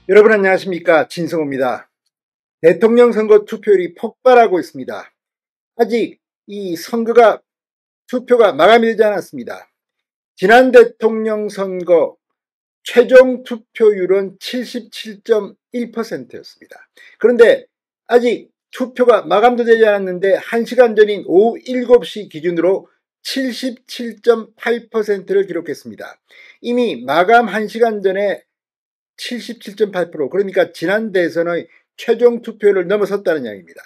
여러분 안녕하십니까, 진성호입니다. 대통령 선거 투표율이 폭발하고 있습니다. 아직 이 투표가 마감이 되지 않았습니다. 지난 대통령 선거 최종 투표율은 77.1%였습니다. 그런데 아직 투표가 마감도 되지 않았는데 1시간 전인 오후 7시 기준으로 77.8%를 기록했습니다. 이미 마감 1시간 전에 77.8%, 그러니까 지난 대선의 최종 투표율을 넘어섰다는 이야기입니다.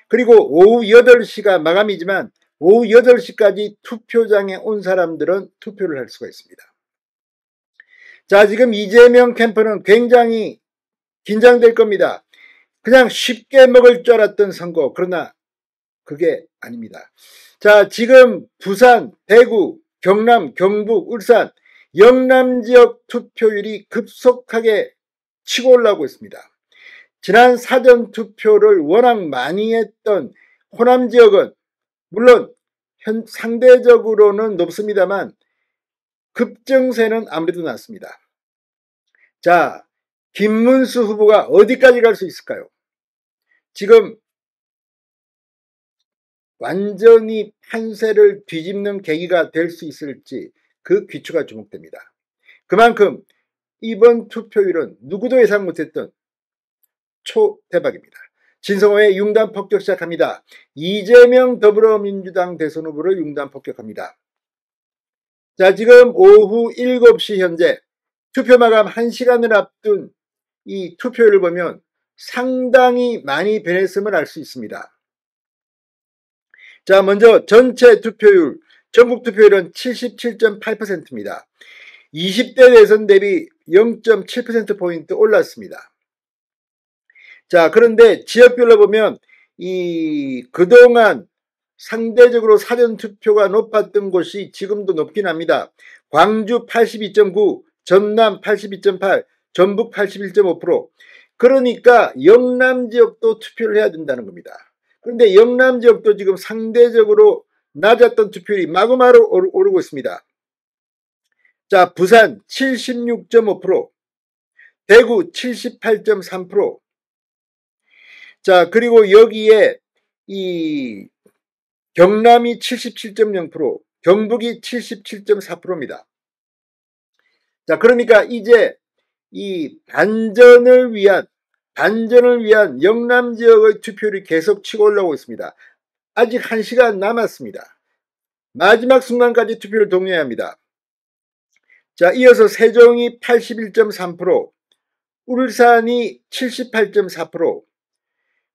그리고 오후 8시가 마감이지만 오후 8시까지 투표장에 온 사람들은 투표를 할 수가 있습니다. 자, 지금 이재명 캠프는 굉장히 긴장될 겁니다. 그냥 쉽게 먹을 줄 알았던 선거, 그러나 그게 아닙니다. 자, 지금 부산, 대구, 경남, 경북, 울산, 영남 지역 투표율이 급속하게 치고 올라오고 있습니다. 지난 사전 투표를 워낙 많이 했던 호남 지역은 물론 상대적으로는 높습니다만 급증세는 아무래도 낮습니다. 자, 김문수 후보가 어디까지 갈 수 있을까요? 지금 완전히 판세를 뒤집는 계기가 될 수 있을지 그 귀추가 주목됩니다. 그만큼 이번 투표율은 누구도 예상 못했던 초대박입니다. 진성호의 융단 폭격 시작합니다. 이재명 더불어민주당 대선 후보를 융단 폭격합니다. 자, 지금 오후 7시 현재 투표 마감 1시간을 앞둔 이 투표율을 보면 상당히 많이 변했음을 알 수 있습니다. 자, 먼저 전체 투표율, 전국 투표율은 77.8%입니다. 20대 대선 대비 0.7%포인트 올랐습니다. 자, 그런데 지역별로 보면 그동안 상대적으로 사전투표가 높았던 곳이 지금도 높긴 합니다. 광주 82.9, 전남 82.8, 전북 81.5%. 그러니까 영남 지역도 투표를 해야 된다는 겁니다. 그런데 영남 지역도 지금 상대적으로 낮았던 투표율이 마구마구 오르고 있습니다. 자, 부산 76.5%, 대구 78.3%. 자, 그리고 여기에 경남이 77.0%, 경북이 77.4%입니다. 자, 그러니까 이제 이 반전을 위한 영남 지역의 투표율이 계속 치고 올라오고 있습니다. 아직 1시간 남았습니다. 마지막 순간까지 투표를 독려해야 합니다. 자, 이어서 세종이 81.3%, 울산이 78.4%,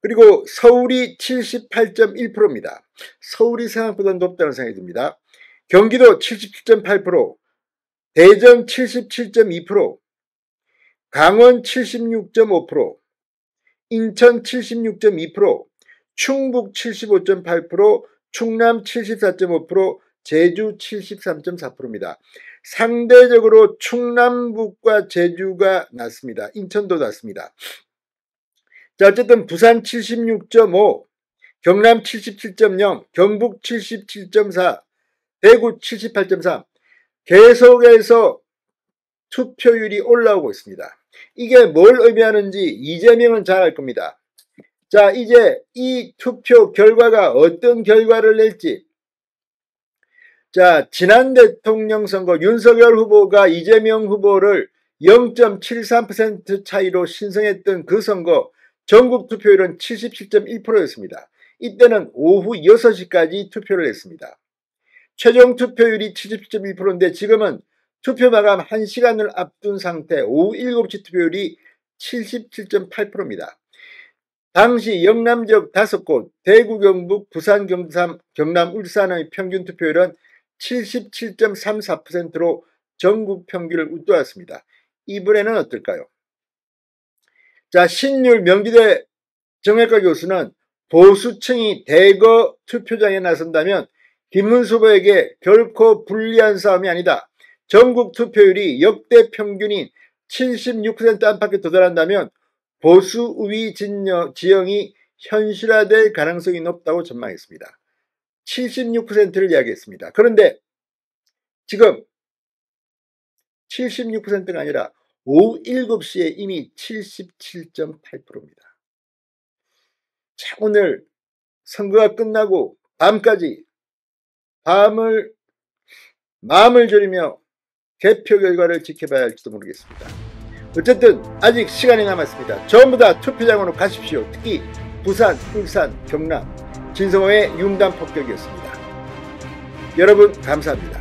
그리고 서울이 78.1%입니다. 서울이 생각보다 높다는 생각이 듭니다. 경기도 77.8%, 대전 77.2%, 강원 76.5%, 인천 76.2%, 충북 75.8%, 충남 74.5%, 제주 73.4%입니다. 상대적으로 충남북과 제주가 낮습니다. 인천도 낮습니다. 자, 어쨌든 부산 76.5, 경남 77.0, 경북 77.4, 대구 78.3, 계속해서 투표율이 올라오고 있습니다. 이게 뭘 의미하는지 이재명은 잘 알 겁니다. 자, 이제 이 투표 결과가 어떤 결과를 낼지. 자, 지난 대통령 선거 윤석열 후보가 이재명 후보를 0.73% 차이로 신성했던 그 선거 전국 투표율은 77.1%였습니다. 이때는 오후 6시까지 투표를 했습니다. 최종 투표율이 77.1%인데 지금은 투표 마감 1시간을 앞둔 상태 오후 7시 투표율이 77.8%입니다. 당시 영남 지역 5곳, 대구, 경북, 부산, 경남, 울산의 평균 투표율은 77.34%로 전국 평균을 웃돌았습니다. 이번에는 어떨까요? 자, 신율 명지대 정외과 교수는 보수층이 대거 투표장에 나선다면 김문수 후보에게 결코 불리한 싸움이 아니다. 전국 투표율이 역대 평균인 76% 안팎에 도달한다면 보수 우위 지형이 현실화될 가능성이 높다고 전망했습니다. 76%를 이야기했습니다. 그런데 지금 76%가 아니라 오후 7시에 이미 77.8%입니다. 자, 오늘 선거가 끝나고 밤까지 마음을 졸이며 개표 결과를 지켜봐야 할지도 모르겠습니다. 어쨌든 아직 시간이 남았습니다. 전부 다 투표장으로 가십시오. 특히 부산, 울산, 경남, 진성호의 융단 폭격이었습니다. 여러분 감사합니다.